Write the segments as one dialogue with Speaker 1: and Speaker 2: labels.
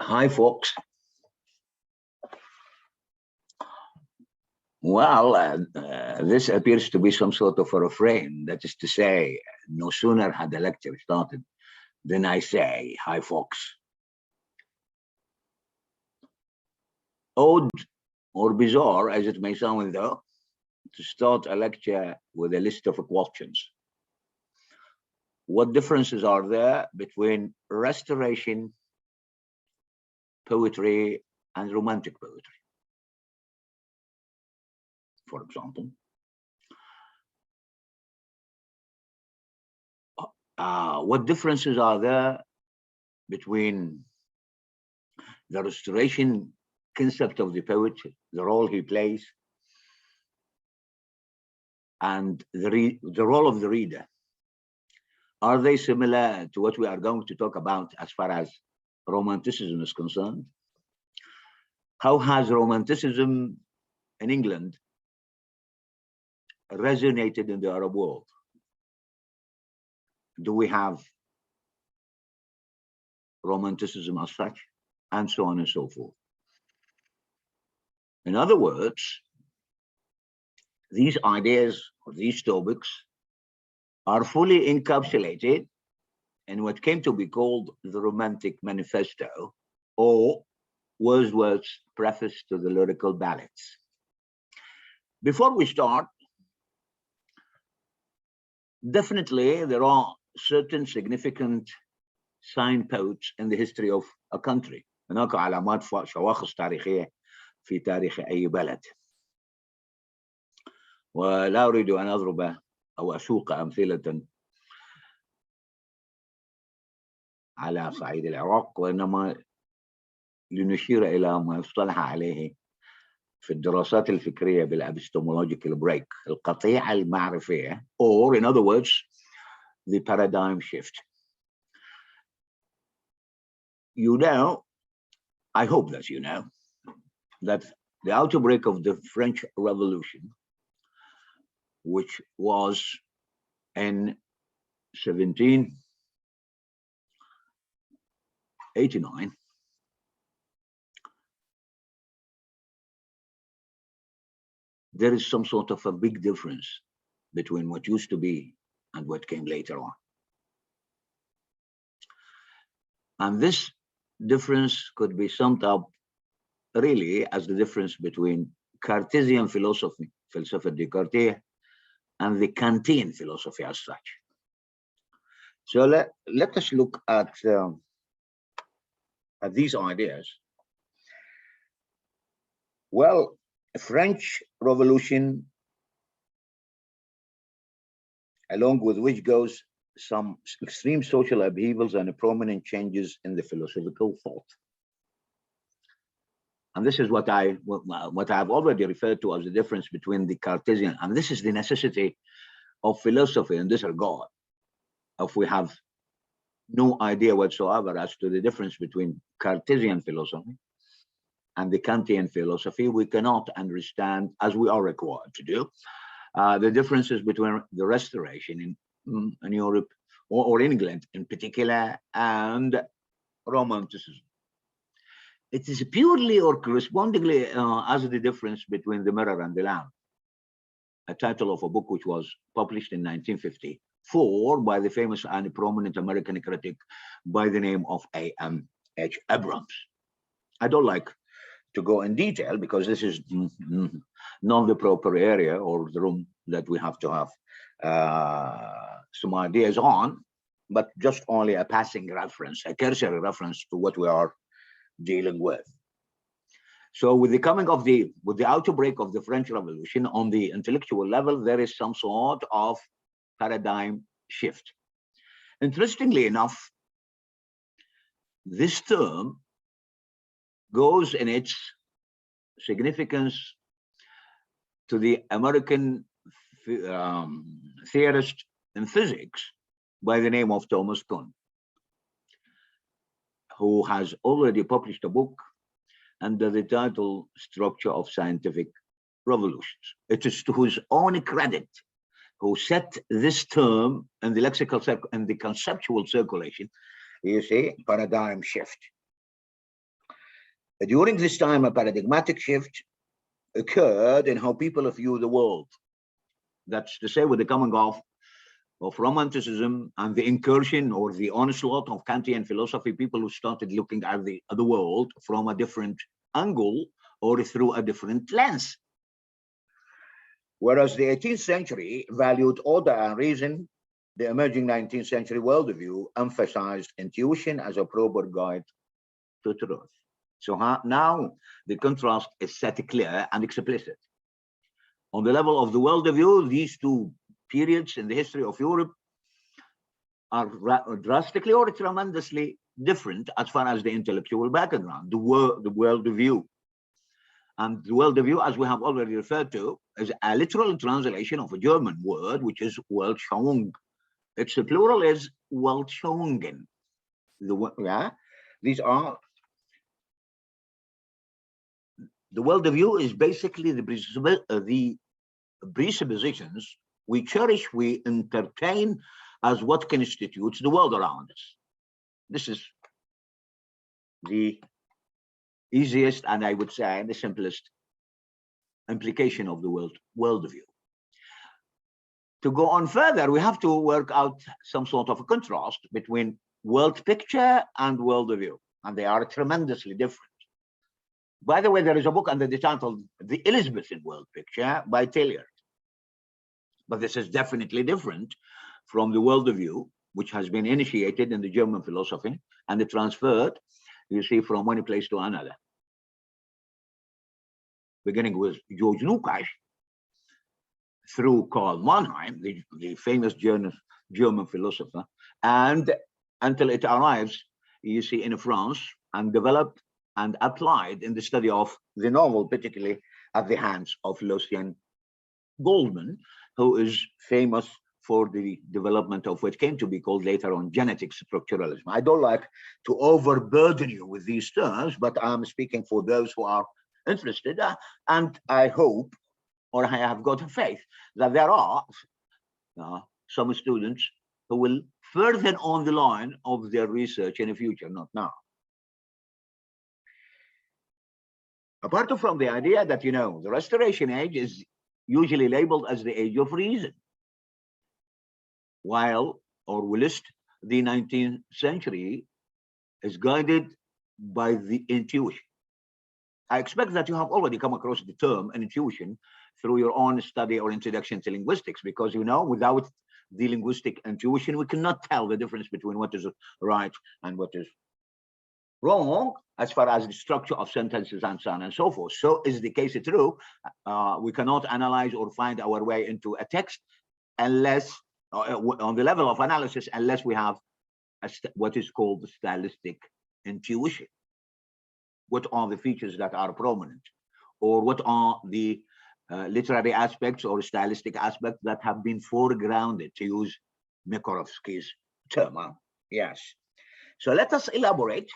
Speaker 1: Hi, folks. Well, this appears to be some sort of a refrain. That is to say, no sooner had the lecture started than I say, hi, folks. Odd or bizarre, as it may sound, though, to start a lecture with a list of questions. What differences are there between restoration poetry and romantic poetry, for example? What differences are there between the restoration concept of the poet, the role he plays, and the role of the reader? Are they similar to what we are going to talk about as far as Romanticism is concerned? How has Romanticism in England resonated in the Arab world? Do we have Romanticism as such? And so on and so forth. In other words, these ideas or these topics are fully encapsulated in what came to be called the Romantic Manifesto, or Wordsworth's preface to the lyrical ballads. Before we start, definitely there are certain significant signposts in the history of a country. هناك علامات شواخص تاريخية في تاريخ أي بلد. ولا أريد أن أضرب أو أسوق أمثلة على صعيد العراق، وإنما لنشير إلى ما يصطلح عليه في الدراسات الفكرية بالابستمولوجيكال بريك، القطيعة المعرفية، or in other words, the paradigm shift. You know, I hope that you know, that the outbreak of the French Revolution, which was in 1789, there is some sort of a big difference between what used to be and what came later on. And this difference could be summed up really as the difference between Cartesian philosophy, Philosophe Descartes, and the Kantian philosophy as such. So let us look at these ideas. Well, the French Revolution, along with which goes some extreme social upheavals and prominent changes in the philosophical thought. And this is what I've already referred to as the difference between the Cartesian, and this is the necessity of philosophy in this regard. If we have no idea whatsoever as to the difference between Cartesian philosophy and the Kantian philosophy, we cannot understand, as we are required to do, the differences between the Restoration in Europe or England in particular and Romanticism. It is purely or correspondingly as the difference between the mirror and the lamp, a title of a book which was published in 1954 by the famous and prominent American critic by the name of A.M.H. Abrams. I don't like to go in detail because this is not the proper area or the room that we have to have some ideas on, but just only a passing reference, a cursory reference to what we are dealing with. So with the outbreak of the French Revolution, on the intellectual level, there is some sort of paradigm shift. Interestingly enough, this term goes in its significance to the American theorist in physics by the name of Thomas Kuhn, who has already published a book under the title Structure of Scientific Revolutions. It is to his own credit who set this term in the lexical and the conceptual circulation, you see, paradigm shift. During this time, a paradigmatic shift occurred in how people view the world. That's to say, with the coming of Romanticism and the incursion or the onslaught of Kantian philosophy, people who started looking at the world from a different angle or through a different lens. Whereas the 18th century valued order and reason, the emerging 19th century worldview emphasized intuition as a proper guide to truth. So now the contrast is set clear and explicit. On the level of the worldview, these two periods in the history of Europe are drastically or tremendously different as far as the intellectual background, the worldview. And the worldview, as we have already referred to, is a literal translation of a German word, which is Weltschauung. Its plural is Weltschauungen. These are the worldview is basically the presuppositions we cherish, we entertain as what constitutes the world around us. This is the easiest and I would say the simplest implication of the worldview. To go on further, we have to work out some sort of a contrast between world picture and worldview, and they are tremendously different. By the way, there is a book under the title The Elizabethan World Picture by Taylor. But this is definitely different from the worldview, which has been initiated in the German philosophy and transferred, you see, from one place to another. Beginning with George Lukács, through Karl Mannheim, the famous German philosopher, and until it arrives, you see, in France and developed and applied in the study of the novel, particularly at the hands of Lucien Goldman, who is famous for the development of what came to be called later on genetic structuralism. I don't like to overburden you with these terms, but I'm speaking for those who are interested, and I hope, or I have got faith, that there are some students who will further on the line of their research in the future, not now. Apart from the idea that, the Restoration Age is usually labeled as the age of reason, while Orwellist, the 19th century, is guided by the intuition. I expect that you have already come across the term intuition through your own study or introduction to linguistics, because without the linguistic intuition, we cannot tell the difference between what is right and what is wrong as far as the structure of sentences and so on and so forth. So is the case true? We cannot analyze or find our way into a text unless, on the level of analysis, unless we have what is called the stylistic intuition. What are the features that are prominent, or what are the literary aspects or stylistic aspects that have been foregrounded, to use Mikorovsky's term. Yes. So let us elaborate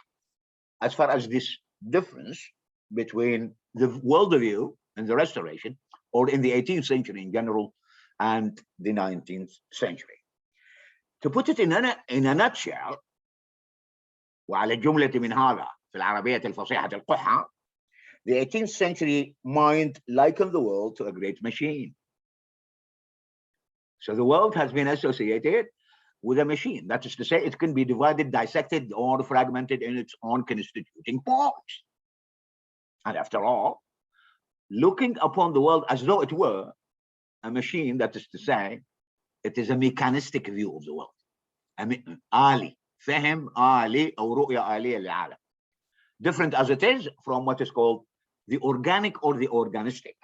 Speaker 1: as far as this difference between the worldview in the Restoration, or in the 18th century in general, and the 19th century. To put it in a nutshell, وعلى الجملة من هذا في العربية الفصيحة القحة, the 18th century mind likened the world to a great machine. So the world has been associated with a machine. That is to say, it can be divided, dissected, or fragmented in its own constituting parts. And after all, looking upon the world as though it were a machine, that is to say, it is a mechanistic view of the world. آلي, فهم آلي أو رؤية آلية للعالم. Different as it is from what is called the organic or the organistic.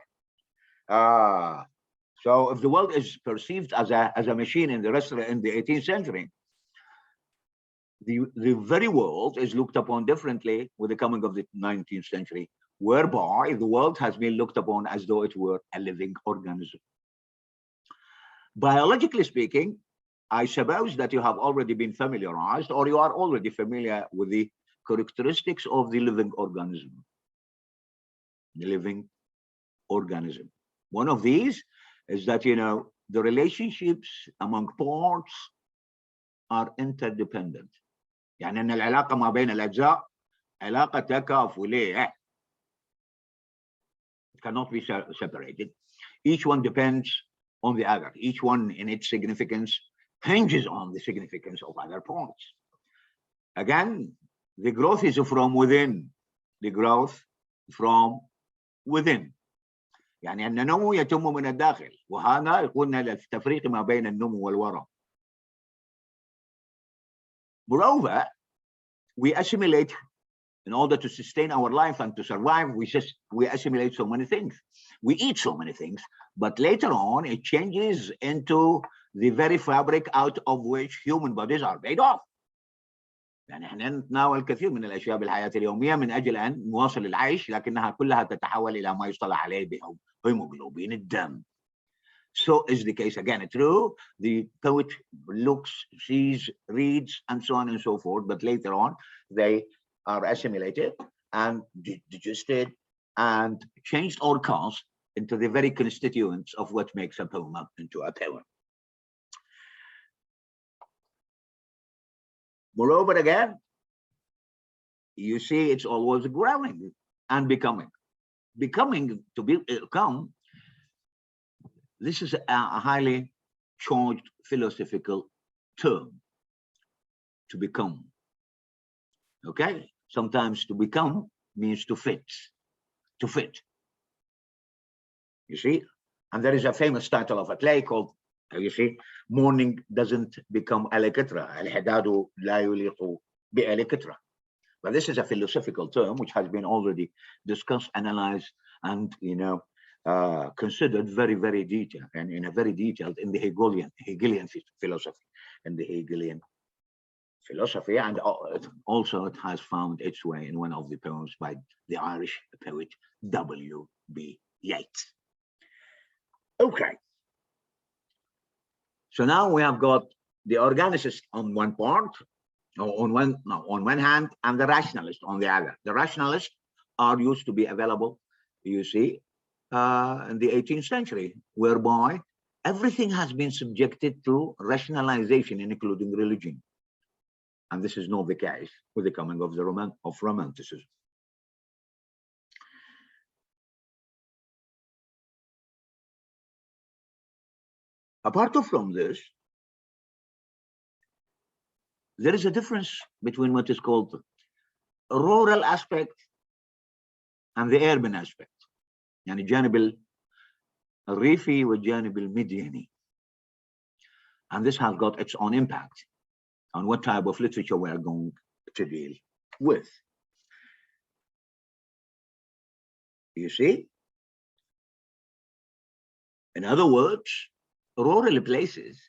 Speaker 1: So if the world is perceived as a machine in the 18th century, the very world is looked upon differently with the coming of the 19th century, whereby the world has been looked upon as though it were a living organism. Biologically speaking, I suppose that you have already been familiarized, or you are already familiar with the characteristics of the living organism. The living organism. One of these is that, the relationships among parts are interdependent. يعني أن العلاقة ما بين الأجزاء علاقة تكافلية. It cannot be separated. Each one depends on the other. Each one in its significance hinges on the significance of other points. Again, the growth is from within. The growth from within. يعني النمو يتم من الداخل، وهذا قلنا التفريق ما بين النمو والورم. Moreover, we assimilate in order to sustain our life and to survive. We assimilate so many things. We eat so many things, but later on it changes into the very fabric out of which human bodies are made of. يعني احنا نتناول الكثير من الاشياء بالحياه اليوميه من اجل ان نواصل العيش، لكنها كلها تتحول الى ما يصطلح عليه بهيموجلوبين الدم. So is the case again. True, the poet looks, sees, reads, and so on and so forth, but later on they are assimilated and digested and changed or cast into the very constituents of what makes a poem up into a poem. Moreover, again, you see it's always growing and becoming. To become, this is a highly charged philosophical term, to become. Okay? Sometimes to become means to fit. To fit. You see? And there is a famous title of a play called, you see, morning doesn't become Alekitra. Al-Hadadu la yuliqu bi-Alekitra. But this is a philosophical term which has been already discussed, analyzed, and considered very, very detailed, and in a very detailed in the Hegelian philosophy, and also it has found its way in one of the poems by the Irish poet W.B. Yeats. Okay. So now we have got the organicist on one part, on one hand, and the rationalist on the other. The rationalists are used to be available, you see, in the 18th century, whereby everything has been subjected to rationalization, including religion. And this is not the case with the coming of the Romanticism. Apart from this, there is a difference between what is called a rural aspect and the urban aspect. يعني الجانب الريفي والجانب المديني. And this has got its own impact on what type of literature we are going to deal with. You see? In other words, rural places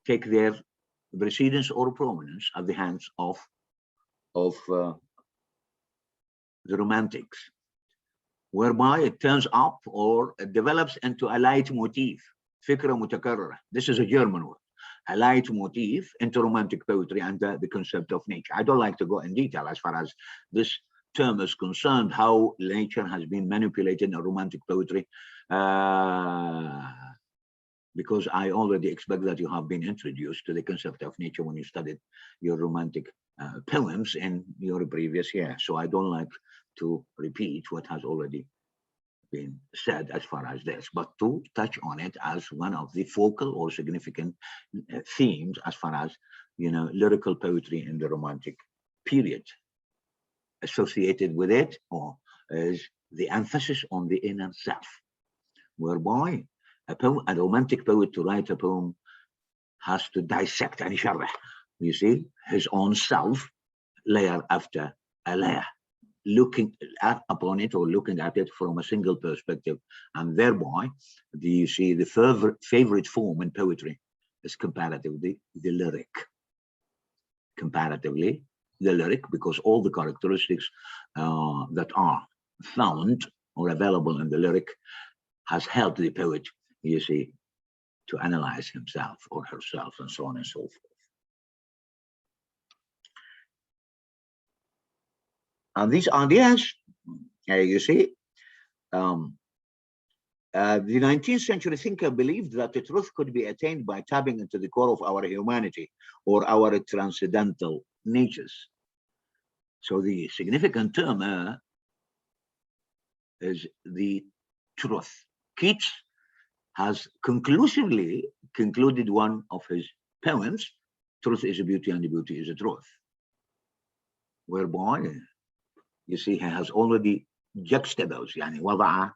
Speaker 1: take their precedence or prominence at the hands of the Romantics, whereby it turns up or it develops into a leitmotif, فكرة متكررة. This is a German word, a leitmotif into Romantic poetry and the concept of nature. I don't like to go in detail as far as this term is concerned, how nature has been manipulated in Romantic poetry, because I already expect that you have been introduced to the concept of nature when you studied your Romantic poems in your previous year. So I don't like to repeat what has already been said as far as this, but to touch on it as one of the focal or significant themes as far as, lyrical poetry in the Romantic period. Associated with it or is the emphasis on the inner self, whereby a Romantic poet to write a poem has to dissect and يشرح, you see, his own self layer after a layer, looking upon it or looking at it from a single perspective, and thereby you see the favorite form in poetry is comparatively the lyric. Comparatively the lyric, because all the characteristics that are found or available in the lyric has helped the poet, you see, to analyze himself or herself and so on and so forth. And these ideas, you see, the 19th century thinker believed that the truth could be attained by tapping into the core of our humanity or our transcendental natures. So the significant term is the truth. Keats has conclusively concluded one of his poems, Truth is a Beauty and the Beauty is a Truth, whereby you see he has already juxtaposed, يعني وضع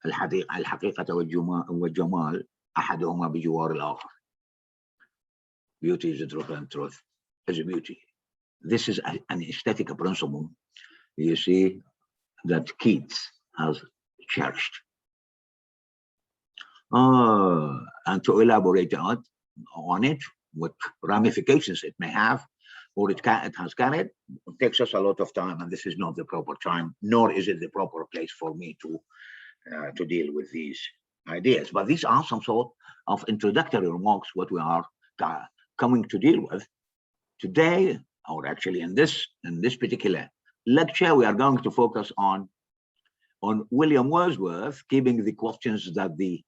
Speaker 1: الحقيقة والجمال أحدهما بجوار الآخر. Beauty is a truth and truth is a beauty. This is an aesthetic principle, you see, that Keats has cherished. And to elaborate on it, what ramifications it may have, or it has carried, it takes us a lot of time, and this is not the proper time, nor is it the proper place for me to deal with these ideas. But these are some sort of introductory remarks, what we are coming to deal with today, or actually in this particular lecture. We are going to focus on William Wordsworth, keeping the questions that the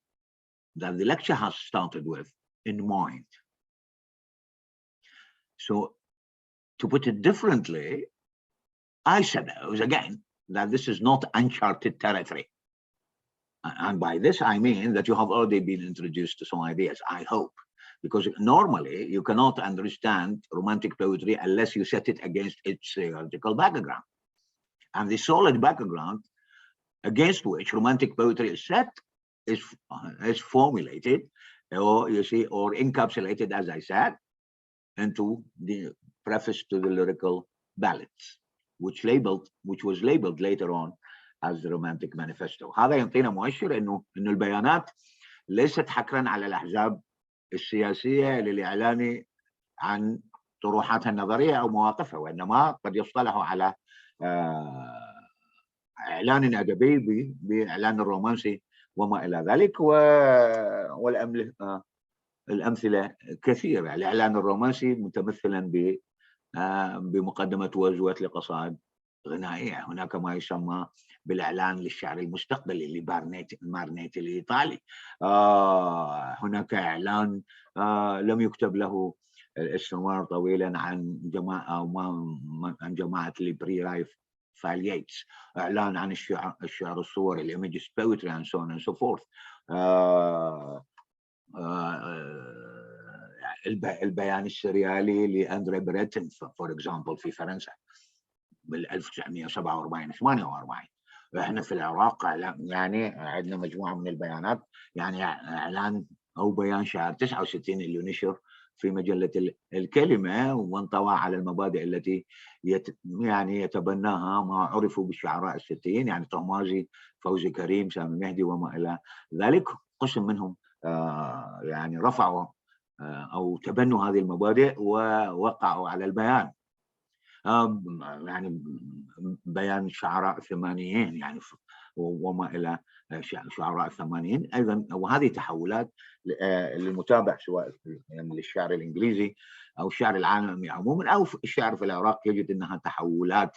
Speaker 1: lecture has started with in mind. So, to put it differently, I suppose again that this is not uncharted territory. And by this, I mean that you have already been introduced to some ideas, I hope, because normally you cannot understand Romantic poetry unless you set it against its theoretical background. And the solid background against which Romantic poetry is set is formulated, or you see, or encapsulated, as I said, into the preface to the lyrical ballads, which was labeled later on as the Romantic Manifesto. هذا يعطينا مؤشر انه البيانات ليست حكرا على الاحزاب السياسيه للاعلان عن طروحاتها النظريه او مواقفها، وانما قد يصطلحوا على اعلان ادبي باعلان الرومانسي وما الى ذلك. والامثله كثيره. الاعلان الرومانسي متمثلا بمقدمه وورdsworth لقصائد غنائيه. هناك ما يسمى بالاعلان للشعر المستقبلي لمارنيتي الايطالي. هناك اعلان لم يكتب له استمرار طويلا عن جماعه ليبري رايف فالييتس، اعلان عن الشعر الصوري الايميجز بويتري and so on and so forth. البيان السريالي لاندري بريتن فور اكزامبل في فرنسا بال 1947 48. احنا في العراق يعني عندنا مجموعه من البيانات، يعني اعلان او بيان شعر 69 اللي نشر في مجله الكلمه وانطوى على المبادئ التي يعني يتبناها ما عرفوا بالشعراء الستين، يعني طهمازي، فوزي كريم، سامي مهدي وما الى ذلك. قسم منهم يعني رفعوا او تبنوا هذه المبادئ ووقعوا على البيان. يعني بيان شعراء الثمانينيين يعني وما الى شعراء الثمانينيين ايضا. وهذه تحولات للمتابع سواء للشعر الانجليزي او الشعر العالمي عموما او الشعر في العراق، يجد انها تحولات.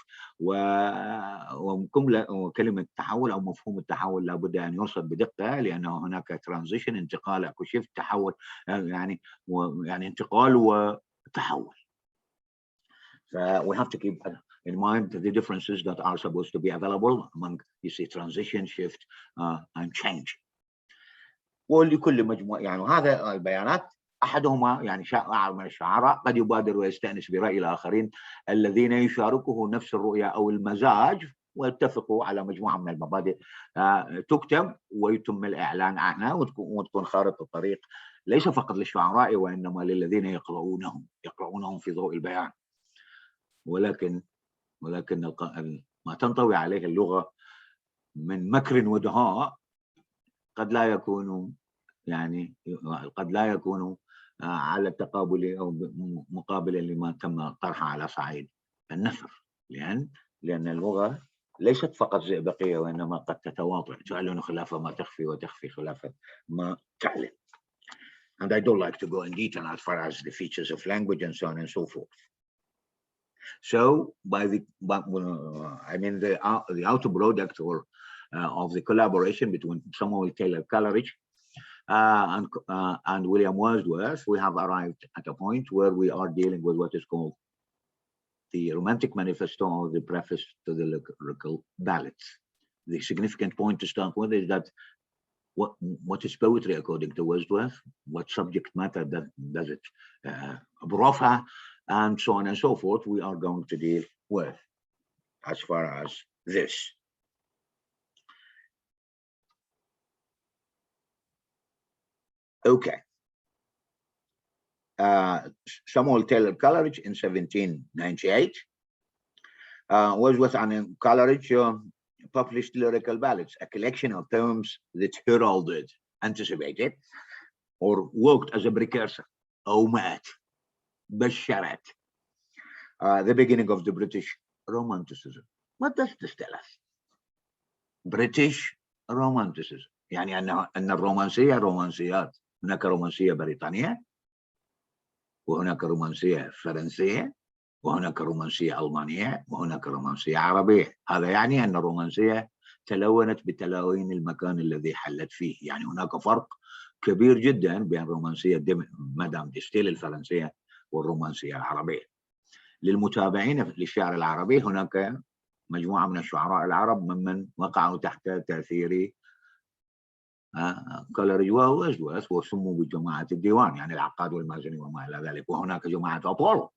Speaker 1: وكلمه تحول او مفهوم التحول لابد ان يوصف بدقه، لانه هناك ترانزيشن، انتقال، اكو شيفت، تحول، يعني انتقال وتحول. We have to keep in mind the differences that are supposed to be available among, you see, transition, shift, and change. ولكل مجموعة يعني هذا البيانات أحدهما يعني شاعر من الشعراء قد يبادر ويستأنس برأي الآخرين الذين يشاركه نفس الرؤية أو المزاج ويتفقوا على مجموعة من المبادئ تكتب ويتم الإعلان عنها وتكون خارطة الطريق ليس فقط للشعراء وإنما للذين يقرؤونهم في ضوء البيان. ولكن ما تنطوي عليه اللغة من مكر ودهاء قد لا يكون على التقابل أو مقابلا لما تم طرحه على صعيد النثر، لأن اللغة ليست فقط زئبقية وإنما قد تتواطئ، تعلن خلاف ما تخفي وتخفي خلاف ما تعلن. And I don't like to go in detail as far as the features of language and so on and so forth. So the outer product of the collaboration between Samuel Taylor Coleridge and William Wordsworth, we have arrived at a point where we are dealing with what is called the Romantic Manifesto, or the preface to the lyrical ballads. The significant point to start with is that what is poetry according to Wordsworth? What subject matter does it proffer, and so on and so forth, we are going to deal with as far as this. Okay. Samuel Taylor Coleridge in 1798. Wordsworth and Coleridge published lyrical ballads, a collection of poems that heralded, anticipated, or worked as a precursor, أومات, بشرت, the beginning of the British Romanticism. What does this tell us? British Romanticism. يعني أن الرومانسية رومانسيات. هناك رومانسية بريطانية، وهناك رومانسية فرنسية، وهناك رومانسية ألمانية، وهناك رومانسية عربية. هذا يعني أن الرومانسية تلونت بتلاوين المكان الذي حلت فيه. يعني هناك فرق كبير جدا بين رومانسية مدام دي ستيل الفرنسية والرومانسية العربية. للمتابعين للشعر العربي، هناك مجموعة من الشعراء العرب ممن وقعوا تحت تأثير كولريدج وورdsworth وسموا بجماعة الديوان، يعني العقاد والمازني وما إلى ذلك. وهناك جماعة أبولو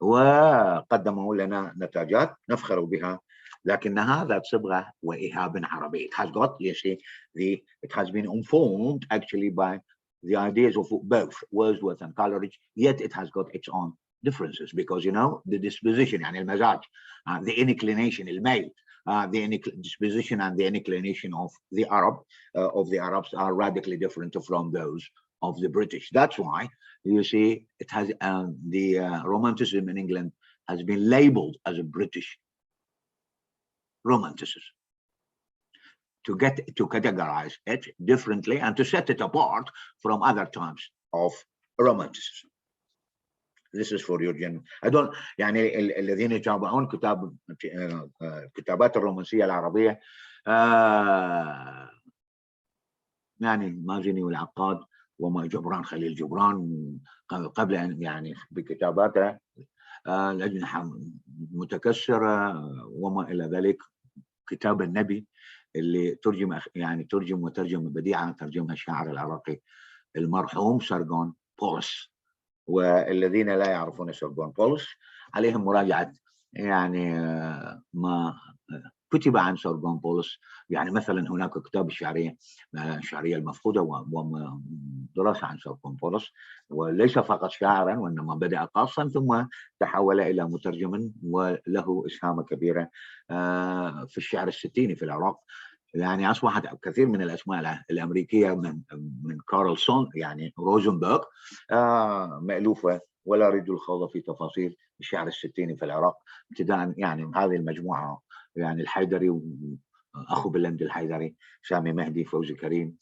Speaker 1: وقدموا لنا نتاجات نفخر بها، لكنها ذات صبغة وإيهاب عربي. It has got, you see, it has been informed actually by the ideas of both Wordsworth and Coleridge, yet it has got its own differences because, you know, the disposition, يعني المزاج, the inclination, الميل, the disposition and the inclination of the Arabs are radically different from those of the British. That's why you see it has the Romanticism in England has been labeled as a British Romanticism to categorize it differently and to set it apart from other types of Romanticism. This is for your general. I don't يعني الذين يتابعون كتابات الرومانسية العربية يعني مازني والعقاد وما جبران خليل جبران قبل أن يعني بكتاباته الأجنحة متكسرة وما إلى ذلك. كتاب النبي اللي ترجم وترجمة بديعة ترجمها الشاعر العراقي المرحوم سرغون بولس. والذين لا يعرفون سرغون بولس عليهم مراجعة يعني ما كتب عن سرغون بولس. يعني مثلا هناك كتاب الشعرية المفقودة ودراسة عن سرغون بولس، وليس فقط شاعرا وإنما بدأ قاصا ثم تحول إلى مترجما وله إسهام كبيرة في الشعر الستيني في العراق. يعني أصبحت كثير من الأسماء الأمريكية من كارلسون يعني روزنبرغ مألوفة، ولا أريد الخوض في تفاصيل الشعر الستيني في العراق ابتداء يعني هذه المجموعة، يعني الحيدري أخو بلند الحيدري، سامي مهدي، فوزي كريم،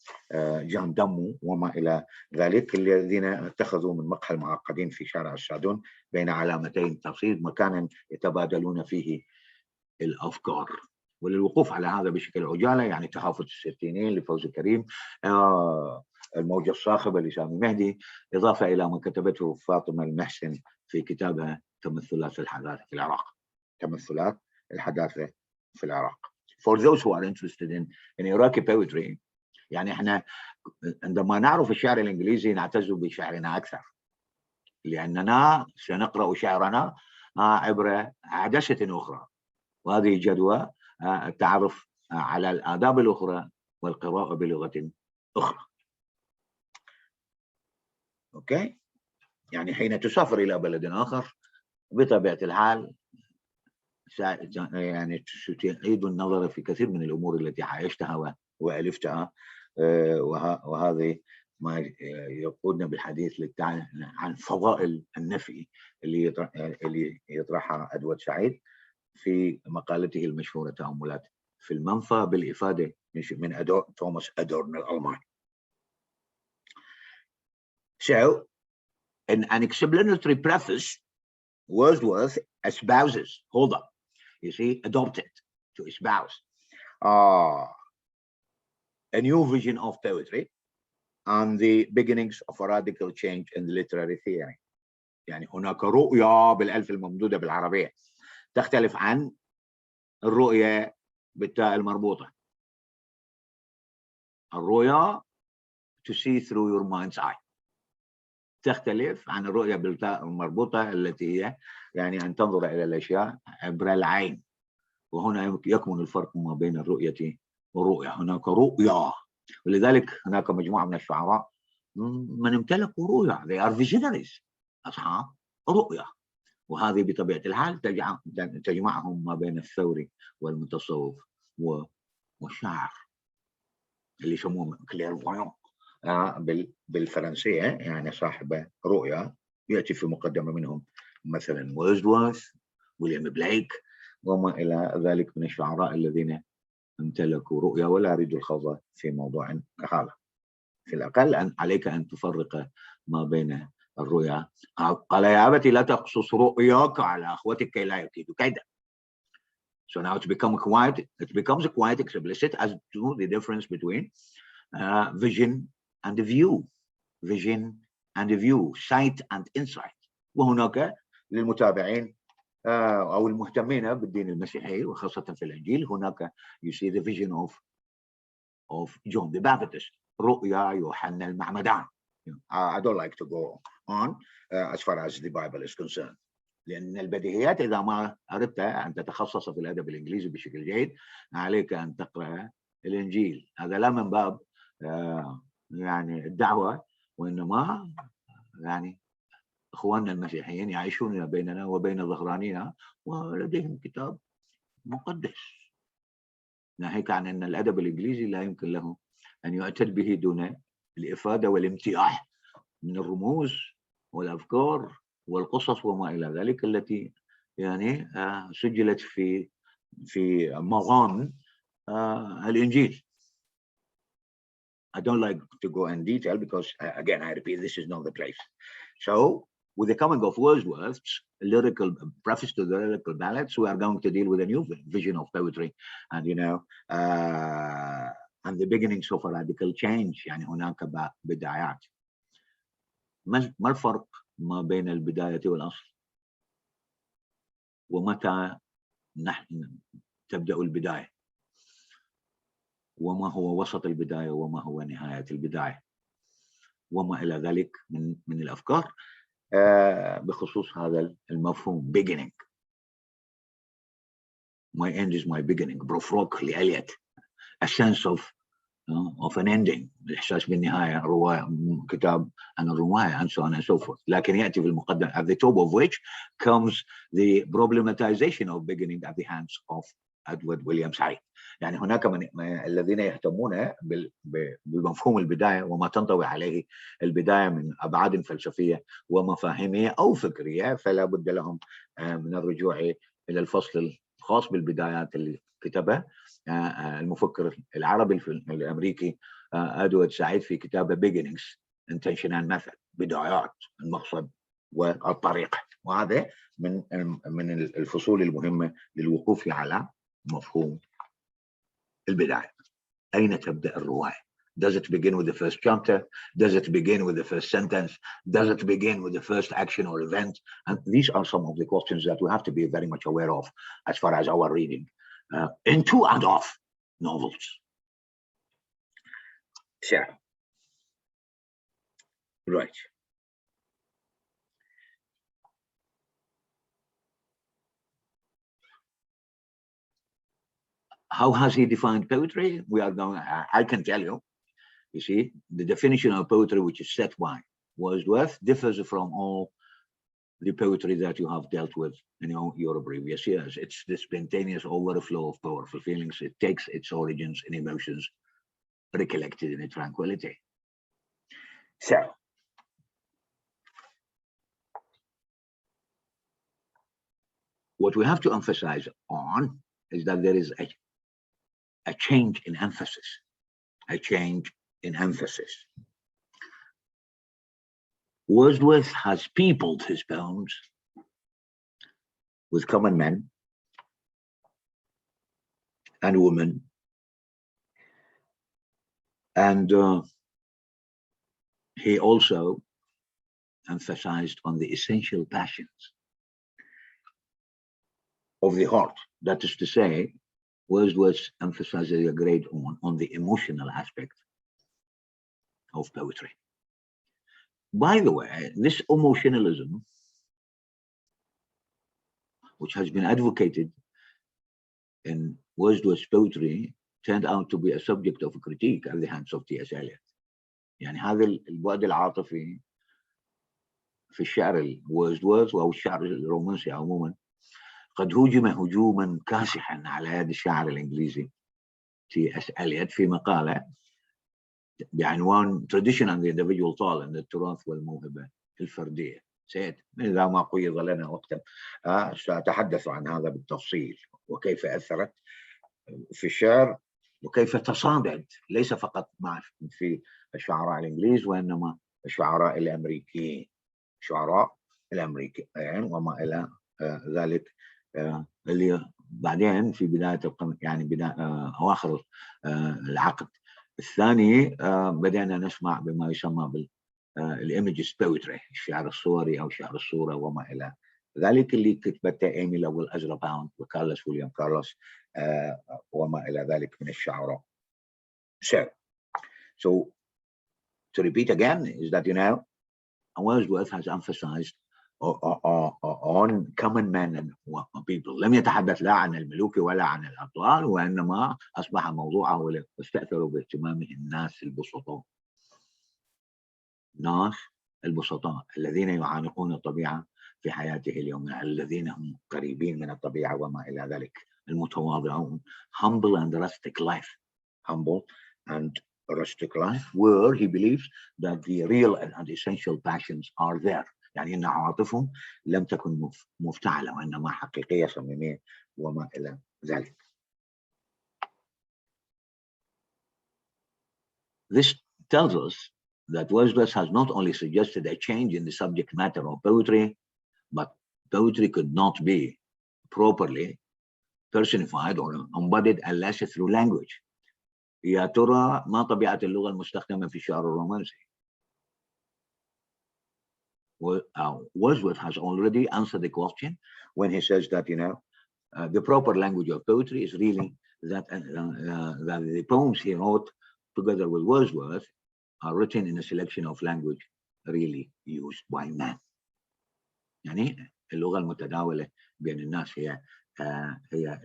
Speaker 1: جان دمو وما إلى ذلك، الذين اتخذوا من مقهى المعقدين في شارع السادون بين علامتين تصيد مكانا يتبادلون فيه الأفكار. وللوقوف على هذا بشكل عجالة يعني تخافت الستينين لفوزي كريم، الموجة الصاخبة لسامي مهدي، إضافة إلى ما كتبته فاطمة المحسن في كتابها تمثلات الحداثة في العراق. تمثلات الحداثة في العراق. For those who are interested in Iraqi poetry، يعني احنا عندما نعرف الشعر الإنجليزي نعتز بشعرنا أكثر، لأننا سنقرأ شعرنا عبر عدسة أخرى، وهذه جدوى التعرف على الآداب الأخرى والقراءة بلغة أخرى. أوكي؟ يعني حين تسافر إلى بلد آخر بطبيعة الحال يعني تعيد النظر في كثير من الأمور التي عايشتها وألفتها، وهذه ما يقودنا بالحديث عن فضائل النفي اللي يطرحها أدوارد سعيد في مقالته المشهورة تأملات في المنفى بالإفادة من توماس أدورنو الألماني. So, in an explanatory preface, Wordsworth espouses, hold up, you see, adopted to espouse a new vision of poetry and the beginnings of a radical change in the literary theory. يعني هناك رؤية بالألف الممدودة بالعربية تختلف عن الرؤية بالتاء المربوطة. الرؤية to see through your mind's eye تختلف عن الرؤية بالتاء المربوطة التي هي يعني أن تنظر إلى الأشياء عبر العين. وهنا يكمن الفرق ما بين الرؤية والرؤية. هناك رؤية، ولذلك هناك مجموعة من الشعراء من امتلكوا رؤية، they are visionaries، أصحاب رؤية. وهذه بطبيعة الحال تجمعهم ما بين الثوري والمتصوف والشاعر اللي يسموه كليرفويون بالفرنسية، يعني صاحب رؤية. يأتي في مقدمة منهم مثلا وورdsworth، ويليام بليك، وما إلى ذلك من الشعراء الذين امتلكوا رؤية. ولا أريد الخوض في موضوع هذا. في الأقل عليك أن تفرق ما بين الرؤيا. قال يا أبتي لا تقصص رؤياك على أخوتك كي لا يكيدوا كيدا. So now it becomes quite explicit as to the difference between vision and view, vision and view, sight and insight. وهناك للمتابعين أو المهتمين بالدين المسيحي وخاصة في الإنجيل، هناك you see the vision of John the Baptist، رؤيا يوحنا المعمدان. I don't like to go on as far as the Bible is concerned، لأن البديهيات إذا ما أردت أن تتخصص في الأدب الإنجليزي بشكل جيد عليك أن تقرأ الإنجيل. هذا لا من باب يعني الدعوة، وإنما يعني إخواننا المسيحيين يعيشون بيننا وبين ظهرانينا ولديهم كتاب مقدس، ناهيك عن أن الأدب الإنجليزي لا يمكن له أن يعتد به دون الإفادة والامتياح من الرموز والأفكار والقصص وما إلى ذلك التي يعني سجلت في مغان الإنجيل. I don't like to go in detail because, again, I repeat, this is not the place. So, with the coming of Wordsworth's lyrical preface to the lyrical ballads, we are going to deal with a new vision of poetry, and and the beginnings of a radical change. يعني هناك بدايات. ما الفرق ما بين البداية والأصل؟ ومتى نحن تبدأ البداية؟ وما هو وسط البداية؟ وما هو نهاية البداية؟ وما إلى ذلك من الأفكار بخصوص هذا المفهوم beginning. My end is my beginning. بروفروك لإليوت. A sense of an ending. الإحساس بالنهاية. رواية كتاب عن الرواية and so on and so forth. لكن يأتي في المقدمة at the top of which comes the problematization of beginning at the hands of Edward William Said. يعني هناك من الذين يهتمون بمفهوم البداية وما تنطوي عليه البداية من أبعاد فلسفية ومفاهيمية أو فكرية، فلا بد لهم من الرجوع إلى الفصل الخاص بالبدايات اللي كتبه المفكر العربي الأمريكي أدوارد سعيد في كتابه Beginnings Intention and Method، بدايات، المقصد والطريقة. وهذا من الفصول المهمة للوقوف على مفهوم البداية. أين تبدأ الرواية؟ Does it begin with the first chapter? Does it begin with the first sentence? Does it begin with the first action or event? And these are some of the questions that we have to be very much aware of as far as our reading into and of novels. Sure. Right. How has he defined poetry? We are going, I can tell you, you see, the definition of poetry which is set by Wordsworth differs from all the poetry that you have dealt with in your previous years. It's the spontaneous overflow of powerful feelings. It takes its origins in emotions recollected in a tranquility. So, what we have to emphasize on is that there is a change in emphasis, a change in emphasis. Wordsworth has peopled his poems with common men and women, and he also emphasized on the essential passions of the heart. That is to say, Wordsworth emphasizes a great on the emotional aspect of poetry. By the way, this emotionalism, which has been advocated in Wordsworth's poetry, turned out to be a subject of critique at the hands of T.S. Eliot. يعني هذا البعد العاطفي في الشعر الوورdsworth أو الشعر الرومانسي عموما قد هُجم هجوما كاسحا على يد الشاعر الإنجليزي T.S. Eliot في مقالة بعنوان Tradition and the Individual Talent، التراث والموهبة الفردية. إذا ما قيض لنا وقتا سأتحدث عن هذا بالتفصيل، وكيف أثرت في الشعر وكيف تصاعدت ليس فقط في الشعراء الإنجليز وإنما الشعراء الأمريكيين، وما إلى ذلك، اللي بعدين في بداية يعني أواخر العقد الثاني بدأنا نسمع بما يسمى بالإيميجز بويتري، الشعر الصوري أو شعر الصورة وما إلى ذلك، اللي كتبته إيمي لويل أزرا باوند وكارلوس ويليام كارلوس وما إلى ذلك من الشعراء. So to repeat again is that, Wordsworth has emphasized on common men and people. لم يتحدث لا عن الملوك ولا عن الأبطال، وإنما أصبح موضوعه واستأثروا باهتمامه الناس البسطاء. الناس البسطاء الذين يعانقون الطبيعة في حياته اليومية، الذين هم قريبين من الطبيعة وما إلى ذلك، المتواضعون. Humble and rustic life where he believes that the real and essential passions are there. يعني إن عواطفهم لم تكن مفتعلة وإنما حقيقية صميمية وما إلى ذلك. This tells us that Wordsworth has not only suggested a change in the subject matter of poetry, but poetry could not be properly personified or embodied unless through language. يا ترى ما طبيعة اللغة المستخدمة في الشعر الرومانسي؟ Wordsworth has already answered the question when he says that, the proper language of poetry is really that the poems he wrote together with Wordsworth are written in a selection of language really used by man. يعني اللغة المتداولة بين الناس هي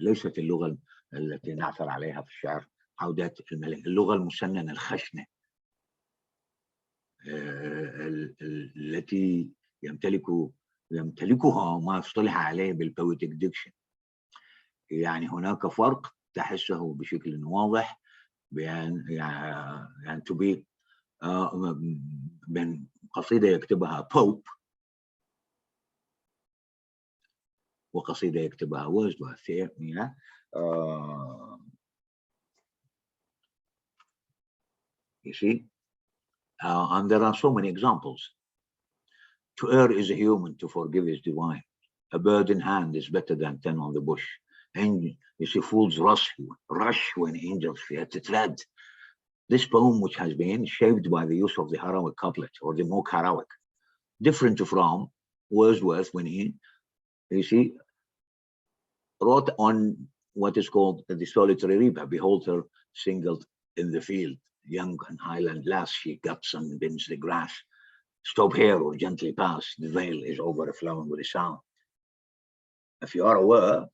Speaker 1: ليست اللغة التي نعثر عليها في الشعر عودات الملك، اللغة المسننة الخشنة التي يمتلكها ما يصطلح عليه بالبويتيك ديكشن. يعني هناك فرق تحسه بشكل واضح بين يعني تبي بين قصيدة يكتبها بوب وقصيدة يكتبها وورdsworth. You see, and there are so many examples. To err is a human, to forgive is divine. A bird in hand is better than 10 on the bush. And you see, fools rush when angels fear to tread. This poem, which has been shaped by the use of the heroic couplet or the mock heroic, different from Wordsworth when he, wrote on what is called the solitary reaper. Behold her singled in the field, young and highland lass, she guts and bends the grass. Stop here or gently pass, the vale is overflowing with a sound. If you are aware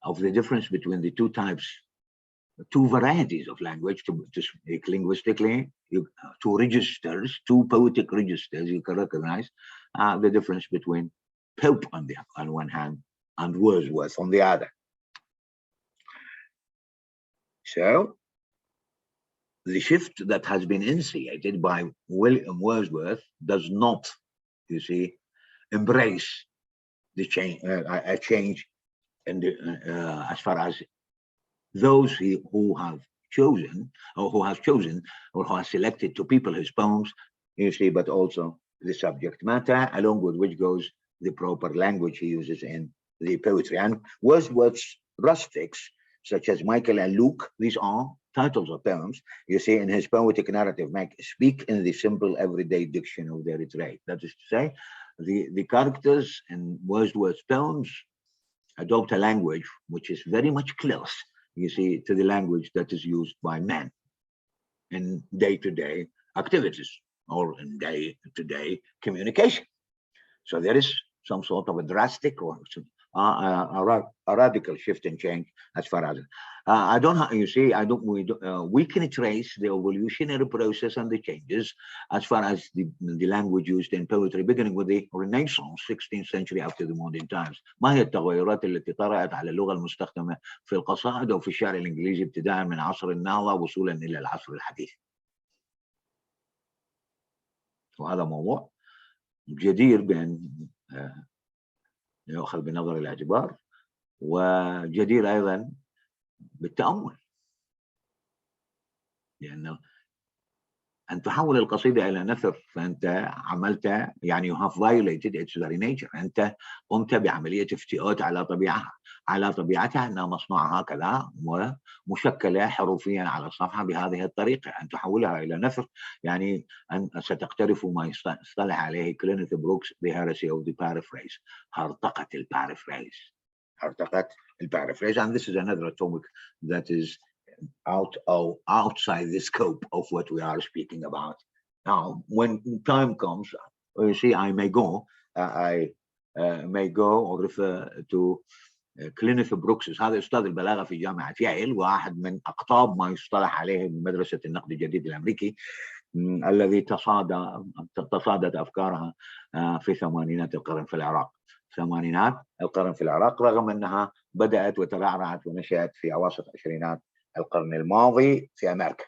Speaker 1: of the difference between the two varieties of language, to speak linguistically, two registers, two poetic registers, you can recognize the difference between Pope on one hand and Wordsworth on the other. So the shift that has been initiated by William Wordsworth does not, embrace the change, a change in the, as far as those who have chosen or who have selected to people his poems, but also the subject matter, along with which goes the proper language he uses in the poetry. And Wordsworth's rustics such as Michael and Luke. These are titles of poems. You see, in his poetic narrative, speak in the simple everyday diction of their trade. That is to say, the characters in Wordsworth's poems adopt a language which is very much close, you see, to the language that is used by men in day-to-day activities or in day-to-day communication. So there is some sort of a drastic or a radical shift and change as far as I don't. You see, we can trace the evolutionary process and the changes as far as the language used in poetry, beginning with the Renaissance, 16th century after the modern times. ما هي التغيرات التي طرأت على اللغة المستخدمة في القصائد أو في الشعر الإنجليزي ابتداء من عصر النهضة وصولا إلى العصر الحديث؟ وهذا موضوع جدير بأن يؤخذ بنظر الاعتبار، وجدير أيضا بالتأمل، لأنه أن تحول القصيدة إلى نثر فأنت عملت يعني you have violated its very nature. أنت قمت بعملية افتئات على طبيعتها أنها مصنوعة هكذا ومشكلة حروفيا على الصفحة بهذه الطريقة. أن تحولها إلى نثر يعني أن ستقترف ما يصطلح عليه كلينث بروكس the heresy of the paraphrase. هرطقة البارaphrase. And this is another topic that is outside the scope of what we are speaking about. Now, when time comes, you see, I may go or refer to كلينث بروكس. هذا أستاذ البلاغة في جامعة ييل، واحد من أقطاب ما يصطلح عليه مدرسة النقد الجديد الأمريكي، الذي تصادت أفكارها في ثمانينات القرن في العراق، رغم أنها بدأت وترعرعت ونشأت في أواسط عشرينات القرن الماضي في أمريكا.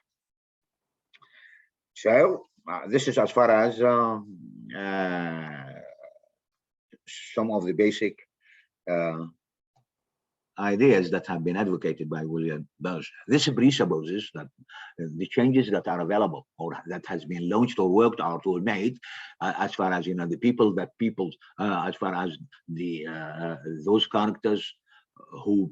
Speaker 1: So this is as far as some of the basic ideas that have been advocated by William Burroughs. This presupposes that the changes that are available or that has been launched or worked out or made, as far as the people, as far as the those characters who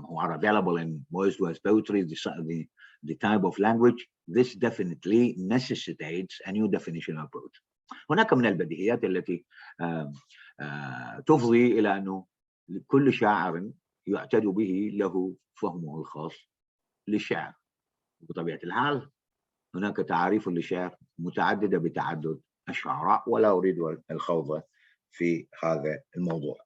Speaker 1: who are available in Wordsworth's poetry, the type of language, this definitely necessitates a new definition of poetry. هناك من البديهيات التي تفضي إلى أنه كل شاعر يعتد به له فهمه الخاص للشعر. بطبيعة الحال هناك تعاريف للشعر متعددة بتعدد الشعراء، ولا أريد الخوض في هذا الموضوع.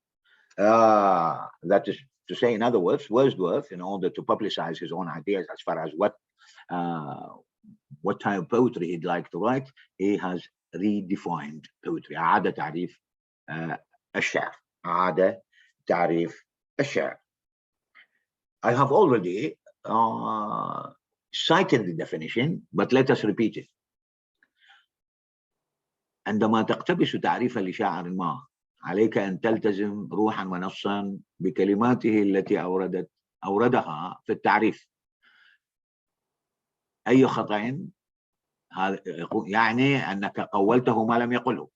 Speaker 1: That is to say, in other words, Wordsworth, in order to publicize his own ideas as far as what type of poetry he'd like to write, he has redefined poetry. أعاد تعريف الشعر. I have already cited the definition, but let us repeat it. عندما تقتبس تعريفا لشاعر ما، عليك أن تلتزم روحا ونصا بكلماته التي أوردها في التعريف. أي خطأ يعني أنك قولته ما لم يقله.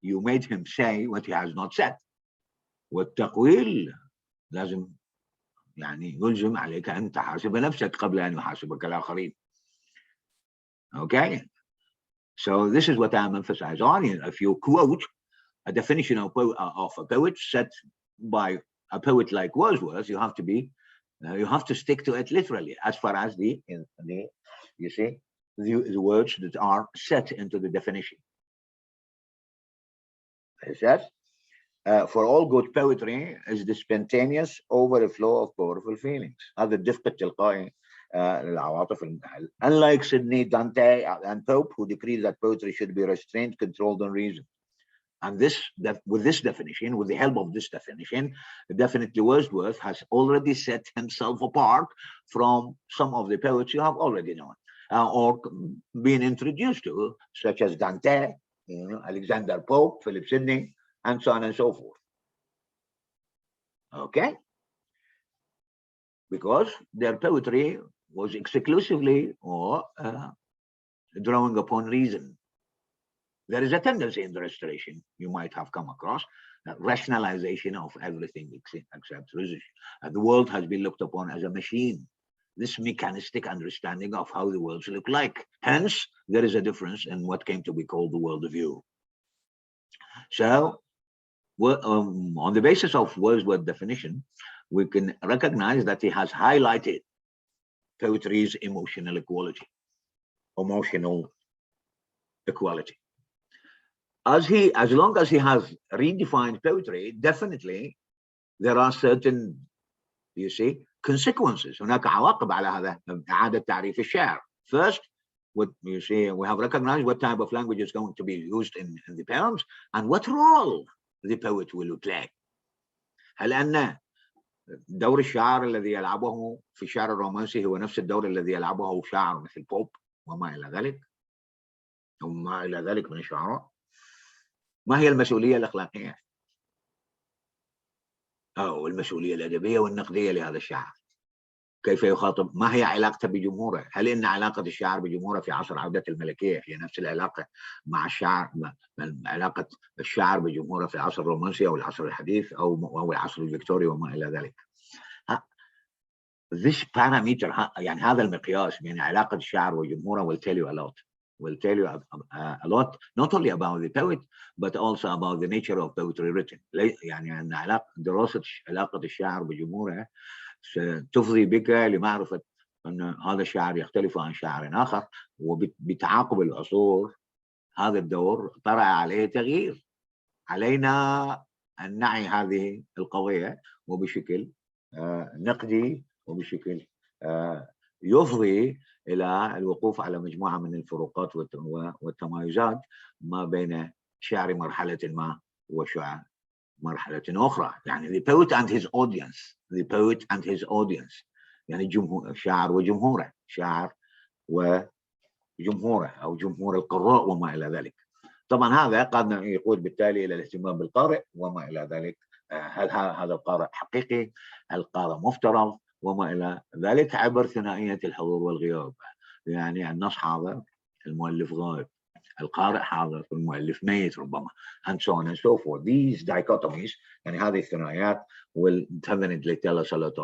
Speaker 1: You made him say what he has not said. والتقويل لازم يلزم عليك أن تحاسب نفسك قبل أن يحاسبك الآخرين. Okay, so this is what I'm emphasizing on. If you quote a definition of a poet set by a poet like Wordsworth, you have to stick to it literally, as far as the words that are set into the definition. It says, for all good poetry is the spontaneous overflow of powerful feelings. هذا الدفق التلقائي للعواطف المحل. Unlike Sidney, Dante, and Pope, who decreed that poetry should be restrained, controlled, and reasoned. And with this definition, with the help of this definition, definitely Wordsworth has already set himself apart from some of the poets you have already known or been introduced to, such as Dante, Alexander Pope, Philip Sidney, and so on and so forth. Okay? Because their poetry was exclusively or drawing upon reason. There is a tendency in the Restoration you might have come across rationalization of everything except reason. The world has been looked upon as a machine. This mechanistic understanding of how the worlds look like. Hence, there is a difference in what came to be called the worldview. So, on the basis of Wordsworth's definition, we can recognize that he has highlighted poetry's emotional equality. As long as he has redefined poetry, definitely there are certain, you see, consequences. هناك عواقب على هذا إعادة تعريف الشعر. First, what you see, we have recognized what type of language is going to be used in the poems and what role the poet will play. هل أن دور الشاعر الذي يلعبه في الشعر الرومانسي هو نفس الدور الذي يلعبه شاعر مثل بوب وما إلى ذلك وما إلى ذلك من الشعراء؟ ما هي المسؤولية الأخلاقية أو المسؤولية الأدبية والنقدية لهذا الشاعر؟ كيف يخاطب؟ ما هي علاقته بجمهوره؟ هل إن علاقة الشاعر بجمهوره في عصر عودة الملكية هي نفس العلاقة مع الشاعر، علاقة الشاعر بجمهوره في العصر الرومانسي أو العصر الحديث أو العصر الفيكتوري وما إلى ذلك؟ This parameter، يعني هذا المقياس بين علاقة الشاعر وجمهوره will tell you a lot. Will tell you a lot, not only about the poet, but also about the nature of poetry written. يعني أن دراسة علاقة الشاعر بجمهوره ستفضي بك لمعرفة أن هذا الشاعر يختلف عن شاعر آخر، وبتعاقب العصور هذا الدور طرأ عليه تغيير. علينا أن نعي هذه القضية وبشكل نقدي وبشكل يفضي إلى الوقوف على مجموعة من الفروقات والتمايزات ما بين شاعر مرحلة ما وشاعر مرحلة أخرى. يعني the poet and his audience يعني شاعر وجمهوره، شاعر وجمهوره أو جمهور القراء وما إلى ذلك. طبعا هذا قد يقود بالتالي إلى الاهتمام بالقارئ وما إلى ذلك. هل هذا القارئ حقيقي؟ هل القارئ مفترض؟ وما إلى ذلك عبر ثنائية الحضور والغياب. يعني النص حاضر المؤلف غائب، القارئ حاضر والمؤلف ميت ربما، and so on and so forth. These dichotomies يعني هذه الثنائيات will definitely tell us a lot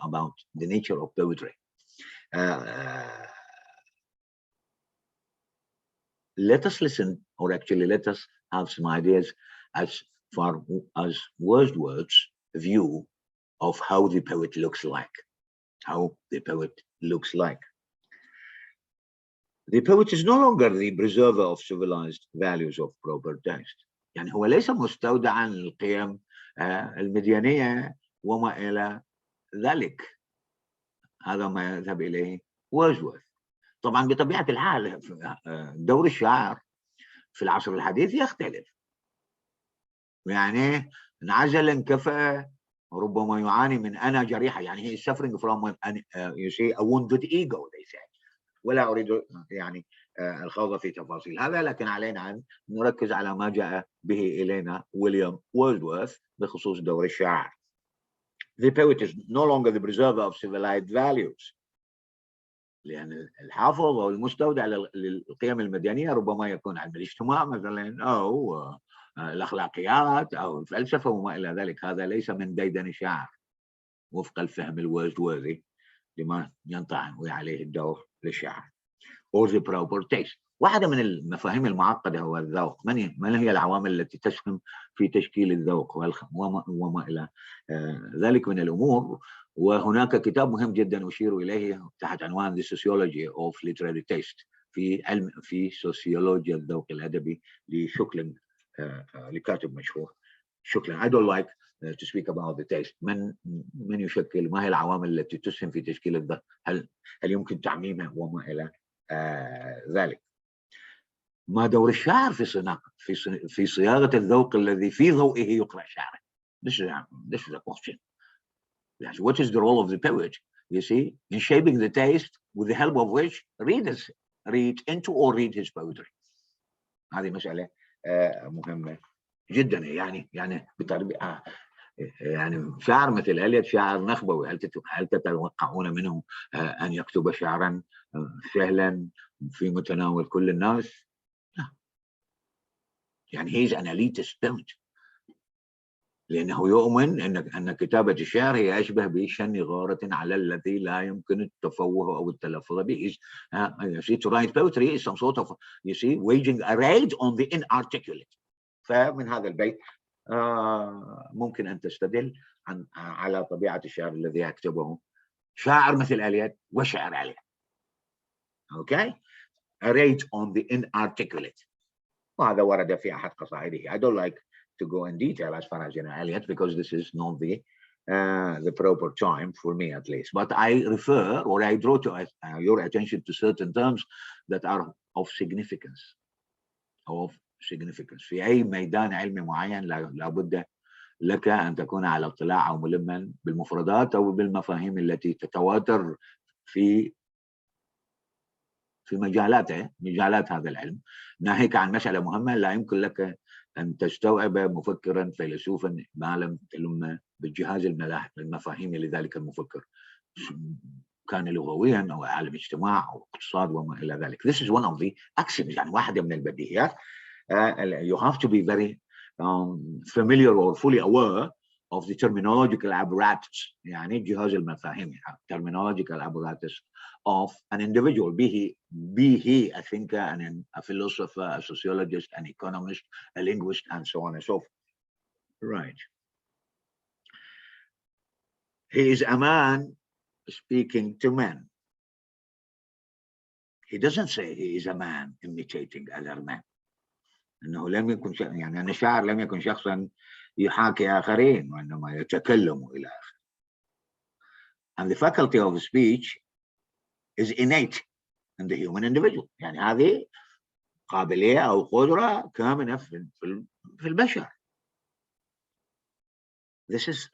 Speaker 1: about the nature of poetry. Let us listen, or actually let us have some ideas as far as Wordsworth's view of how the poet looks like. The poet is no longer the preserver of civilized values of proper taste. يعني هو ليس مستودعا للقيم المديانية وما إلى ذلك. هذا ما يذهب إليه Wordsworth. طبعا بطبيعة الحال دور الشاعر في العصر الحديث يختلف. يعني انعزل انكفأ ربما يعاني من أنا جريحة، يعني he is suffering from you see a wounded ego they say. ولا أريد يعني الخوض في تفاصيل هذا، لكن علينا أن نركز على ما جاء به إلينا ويليام وولدورث بخصوص دور الشاعر. The poet is no longer the preserver of civilized values. لأن الحافظ أو المستودع للقيم المدنية ربما يكون علم الاجتماع مثلا أو الأخلاقيات أو الفلسفة وما إلى ذلك. هذا ليس من ديدن الشاعر وفق الفهم الوردوردي لما ينطوي عليه الدور للشاعر. or the proper taste. واحدة من المفاهيم المعقدة هو الذوق. من هي العوامل التي تسهم في تشكيل الذوق وما إلى ذلك من الأمور. وهناك كتاب مهم جدا أشير إليه تحت عنوان The Sociology of Literary Taste في سوسيولوجيا الذوق الأدبي لشكل لكاتب مشهور شكلا. I don't like to speak about the taste. من يشكل، ما هي العوامل التي تسهم في تشكيل الذوق، هل يمكن تعميمها وما إلى ذلك. ما دور الشاعر في صياغة الذوق الذي في ضوئه يقرأ شعره. This is a question. Yes. What is the role of the poet, you see, in shaping the taste with the help of which readers read into or read his poetry. هذه مسألة مهمة جدا. يعني بطريقة يعني شاعر مثل إليوت شاعر نخبوي، هل تتوقعون منه أن يكتب شعرا سهلا في متناول كل الناس؟ لا. يعني he's an elitist poet، لأنه يؤمن أن كتابة الشعر هي أشبه بشن غارة على الذي لا يمكن التفوه أو التلفظ به. You see, to write poetry is some sort of, you see, waging a raid on the inarticulate. فمن هذا البيت ممكن أن تستدل على طبيعة الشعر الذي يكتبه شاعر مثل إليوت وشعر إليوت. Okay, a raid on the inarticulate. وهذا ورد في أحد قصائده. I don't like to go in detail as far as Eliot, because this is not the proper time for me, at least. But I refer, or I draw to your attention to certain terms that are of significance. في أي ميدان علمي معين لابد لك أن تكون على اطلاع أو ملما بالمفردات أو بالمفاهيم التي تتواتر في مجالات هذا العلم، ناهيك عن مسألة مهمة لا يمكن لك أن تستوعب مفكرا فيلسوفا ما لم تلم بالجهاز المفاهيمي لذلك المفكر، كان لغويا أو عالم اجتماع أو اقتصاد وما إلى ذلك. This is one of the axioms، يعني واحدة من البديهيات. You have to be very familiar or fully aware of the terminological apparatus، يعني جهاز المفاهيمي، terminological apparatus of an individual, be he a thinker, a philosopher, a sociologist, an economist, a linguist, and so on and so forth. Right. He is a man speaking to men. He doesn't say he is a man imitating other men. انه لم يكن يعني ان الشاعر لم يكن شخصا يحاكي اخرين، وانما يتكلم الى اخره. And the faculty of speech is innate in the human individual، يعني هذه قابلية أو قدرة كامنة في البشر. This is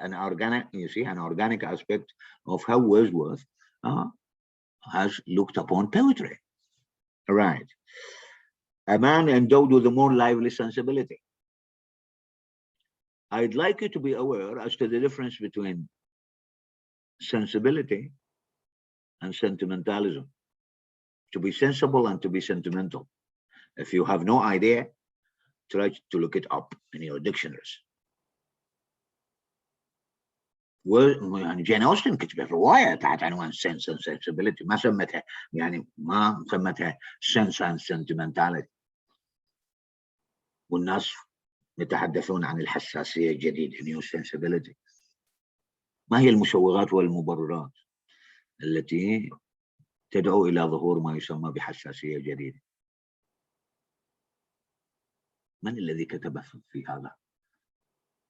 Speaker 1: an organic, you see, an organic aspect of how Wordsworth has looked upon poetry. Right. A man endowed with a more lively sensibility. I'd like you to be aware as to the difference between sensibility and sentimentalism. To be sensible and to be sentimental. If you have no idea, try to look it up in your dictionaries. يعني جين أوستن كتبت رواية تحت عنوان Sense and Sensibility، ما سمتها Sense and Sentimentality. والناس يتحدثون عن الحساسية الجديدة New Sensibility. ما هي المسوغات والمبررات التي تدعو إلى ظهور ما يسمى بحساسية جديدة؟ من الذي كتب في هذا؟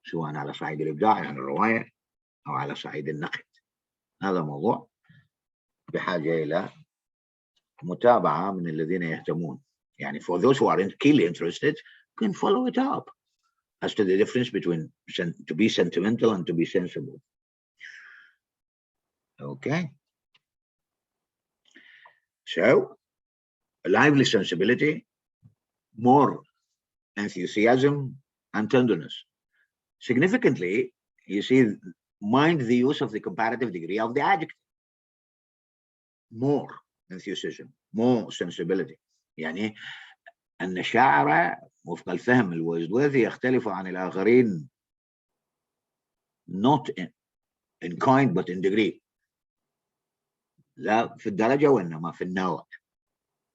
Speaker 1: سواء على صعيد الإبداع يعني الرواية أو على صعيد النقد. هذا موضوع بحاجة إلى متابعة من الذين يهتمون. يعني for those who are keenly interested can follow it up as to the difference between to be sentimental and to be sensible. Okay. So, lively sensibility, more enthusiasm and tenderness. Significantly, you see, mind the use of the comparative degree of the adjective. More enthusiasm, more sensibility. يعني أن الشاعر وفق الفهم الوردوردي يختلف عن الآخرين not in kind but in degree. لا في الدرجة وإنما في النوع.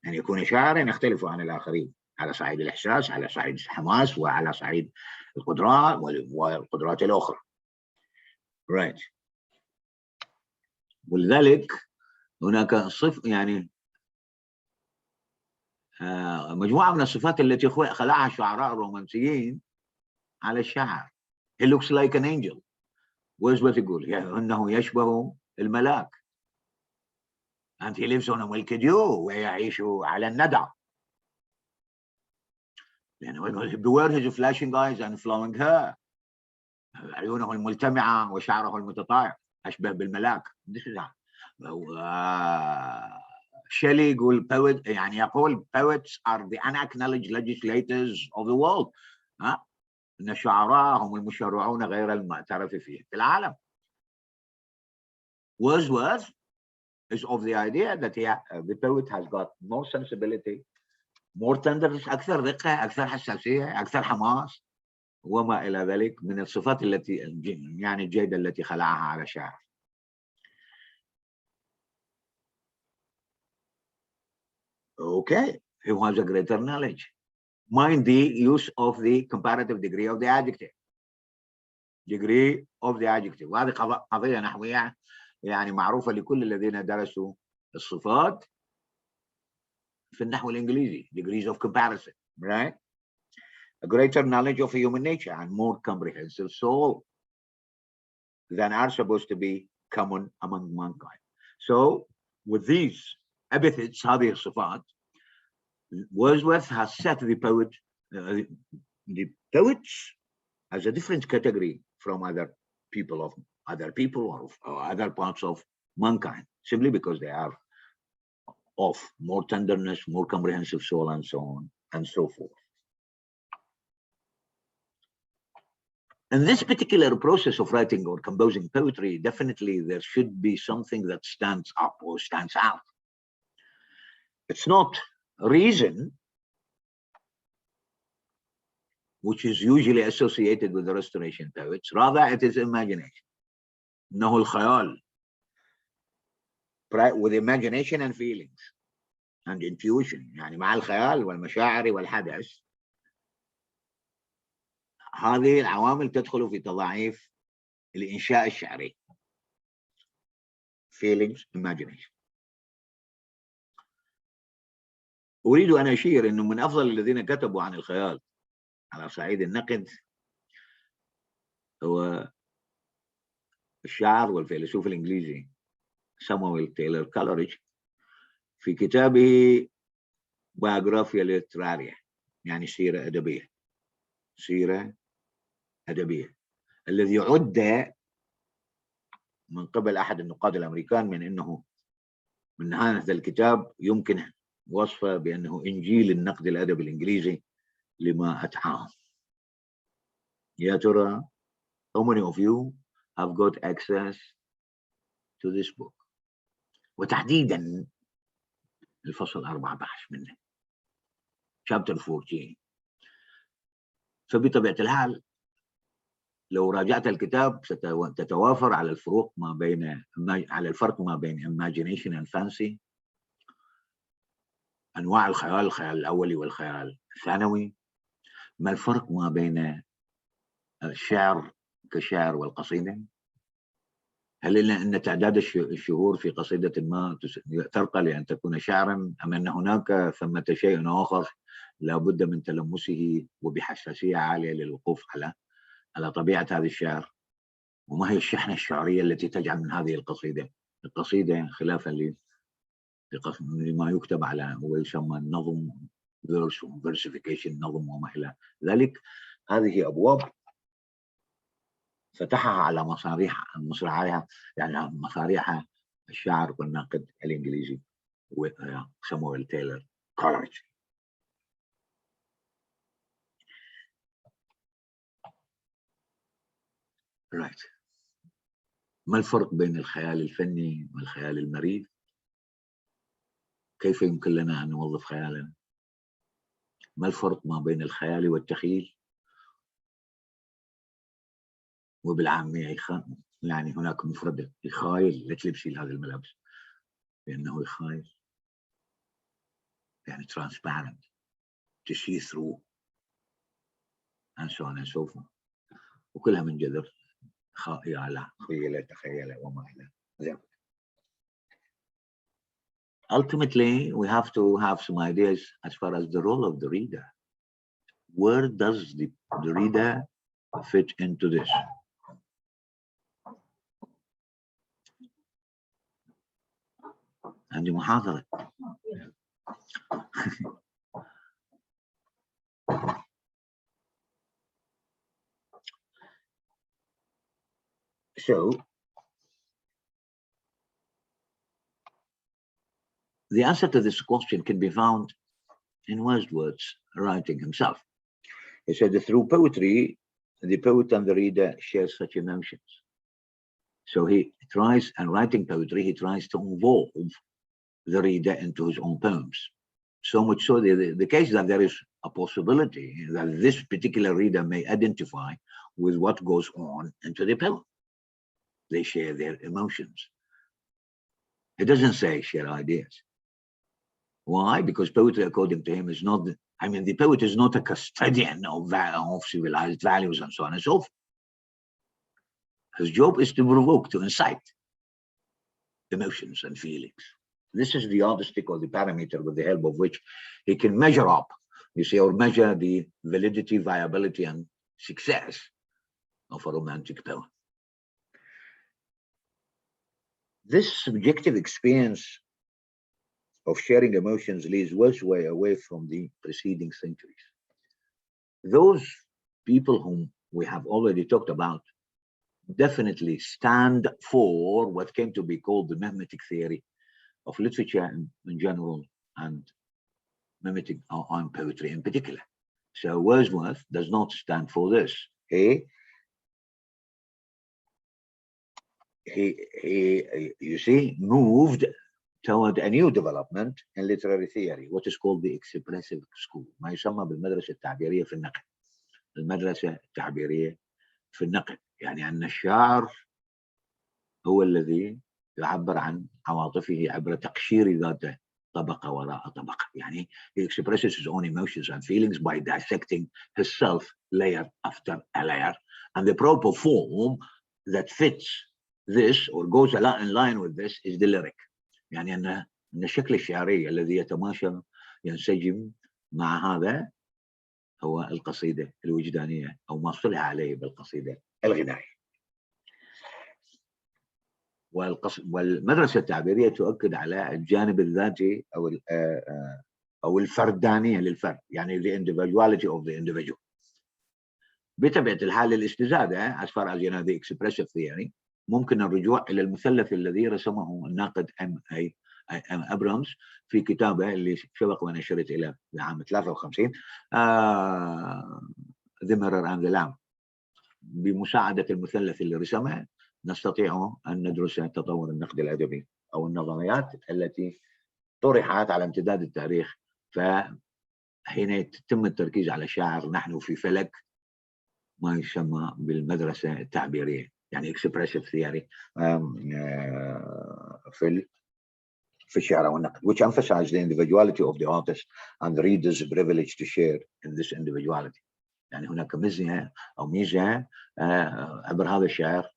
Speaker 1: يعني يكون شاعرا يختلف عن الآخرين على صعيد الإحساس، على صعيد الحماس، وعلى صعيد القدرات والقدرات الأخرى. Right. ولذلك هناك يعني مجموعة من الصفات التي خلعها الشعراء الرومانسيين على الشاعر. He looks like an angel. Wordsworth يقول يعني أنه يشبه الملاك. And he lives on a milky dew ويعيش على الندى. يعني beware his flashing eyes and flowing hair. عيونه الملتمعة وشعره المتطاير أشبه بالملاك. شيلي يقول poet، يعني يقول poets are the unacknowledged legislators of the world. إن الشعراء هم المشرعون غير المعترف فيه في العالم. Wordsworth is of the idea that the poet has got more sensibility more tenderness، أكثر دقة، أكثر حساسية، أكثر حماس، وما إلى ذلك من الصفات التي يعني الجيدة التي خلعها على الشاعر. Okay, he has a greater knowledge. Mind the use of the comparative degree of the adjective. Degree of the adjective. وهذه قضية نحوية يعني معروفة لكل الذين درسوا الصفات في النحو الإنجليزي. Degrees of comparison, right? A greater knowledge of human nature and more comprehensive soul than are supposed to be common among mankind. So, with these epithets, هذه الصفات, Wordsworth has set the poets as a different category from other people or other parts of mankind, simply because they are of more tenderness, more comprehensive soul, and so on and so forth. In this particular process of writing or composing poetry, definitely there should be something that stands up or stands out. It's not reason, which is usually associated with the Restoration poets, rather it is imagination. إنه الخيال, with imagination and feelings and intuition. يعني مع الخيال والمشاعر والحدث هذه العوامل تدخل في تضاعيف الإنشاء الشعري. Feelings, imagination. أريد أن أشير أنه من أفضل الذين كتبوا عن الخيال على صعيد النقد هو الشاعر والفيلسوف الإنجليزي سامويل تايلور كولريدج في كتابه بايوغرافيا ليتراريا، يعني سيرة أدبية. سيرة أدبية الذي عد من قبل أحد النقاد الأمريكان من هذا الكتاب يمكن وصفه بأنه إنجيل النقد الأدبي الإنجليزي لما أتعاه. يا ترى how many of you have got access to this book؟ وتحديدا الفصل 14 منه chapter 14. فبطبيعة الحال لو راجعت الكتاب ستتوافر على الفرق ما بين imagination and fancy، أنواع الخيال الأولي والخيال الثانوي، ما الفرق ما بين الشعر كشعر والقصيدة، هل أن تعداد الشهور في قصيدة ما ترقى لأن تكون شعرا، أم أن هناك ثمة شيء آخر لا بد من تلمسه وبحساسية عالية للوقوف على طبيعة هذا الشعر، وما هي الشحنة الشعرية التي تجعل من هذه القصيدة خلافا لما يكتب على ويسمى النظم versification نظم وما إلى ذلك. هذه أبواب فتحها على مصراعيها يعني مصاريح الشاعر والناقد الإنجليزي سامويل تايلور كولريدج. Right. ما الفرق بين الخيال الفني والخيال المريض؟ كيف يمكن لنا أن نوظف خيالنا؟ ما الفرق ما بين الخيال والتخيل؟ وبالعامية يعني هناك مفردة يخايل، لا تلبسي هذه الملابس لأنه يخايل يعني transparent to see through and so on and so forth، وكلها من جذر خيال تخيل وما إلى ذلك. Ultimately, we have to have some ideas as far as the role of the reader. Where does the reader fit into this? عندي محاضرة. So, the answer to this question can be found in Wordsworth's writing himself. He said that through poetry, the poet and the reader share such emotions. So he tries, and writing poetry, he tries to involve the reader into his own poems. So much so the case that there is a possibility that this particular reader may identify with what goes on into the poem. They share their emotions. It doesn't say share ideas. Why? Because poetry, according to him, is not, the poet is not a custodian of civilized values and so on and so forth. His job is to provoke, to incite emotions and feelings. This is the yardstick or the parameter with the help of which he can measure up, or measure the validity, viability, and success of a romantic poem. This subjective experience of sharing emotions leads way away from the preceding centuries. Those people whom we have already talked about definitely stand for what came to be called the mimetic theory of literature in general and mimetic on poetry in particular. So Wordsworth does not stand for this. He moved toward a new development in literary theory, what is called the expressive school, ما يسمى بالمدرسة التعبيرية في النقد. المدرسة التعبيرية في النقد يعني أن الشاعر هو الذي يعبر عن عواطفه عبر تقشير ذاته طبقة وراء طبقة. يعني he expresses his own emotions and feelings by dissecting himself layer after a layer, and the proper form that fits this or goes in line with this is the lyric. يعني أن الشكل الشعري الذي يتماشى ينسجم مع هذا هو القصيدة الوجدانية أو ما صلح عليه بالقصيدة الغنائية. والمدرسة التعبيرية تؤكد على الجانب الذاتي أو الفردانية للفرد، يعني the individuality of the individual. بطبيعة الحال الاستزادة as far as the expressive theory ممكن الرجوع إلى المثلث الذي رسمه الناقد M. أبرامز في كتابه اللي سبق وأنا أشرت إلى عام 53 The Mirror and the Lamp. بمساعدة المثلث اللي رسمه نستطيع أن ندرس تطور النقد الأدبي أو النظريات التي طرحت على امتداد التاريخ. فحين يتم التركيز على الشاعر نحن في فلك ما يسمى بالمدرسة التعبيرية، يعني expressive theory في الشعر والنقد, which emphasize the individuality of the artist and the reader's privilege to share in this individuality. يعني هناك ميزة عبر هذا الشعر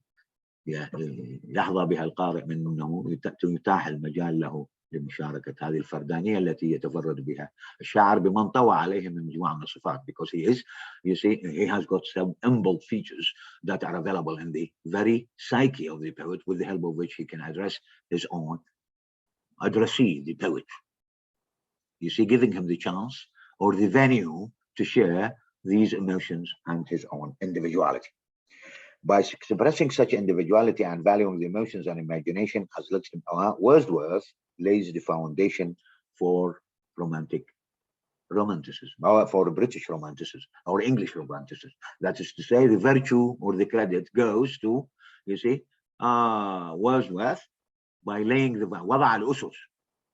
Speaker 1: يحظى بها القارئ من أنه يتاح المجال له لمشاركة هذه الفردانية التي يتفرد بها الشاعر بمن طوى عليه من مجموعة من الصفات, because he has got some inbuilt features that are available in the very psyche of the poet, with the help of which he can address his own addressee, the poet. Giving him the chance or the venue to share these emotions and his own individuality. By expressing such individuality and valuing the emotions and imagination as Wordsworth lays the foundation for romanticism, or for British romanticism, or English romanticism. That is to say, the virtue or the credit goes to, Wordsworth by laying the وضع الأسس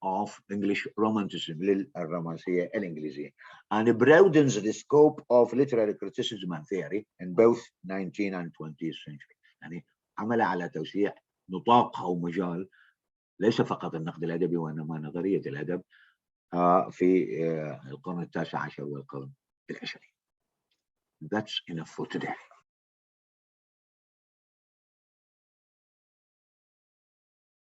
Speaker 1: of English romanticism للرومانسية الإنجليزية, and it broadens the scope of literary criticism and theory in both 19th and 20th century. يعني عمل على توسيع نطاق أو مجال ليس فقط النقد الأدبي وإنما نظرية الأدب في القرن التاسع عشر والقرن العشرين. That's enough for today.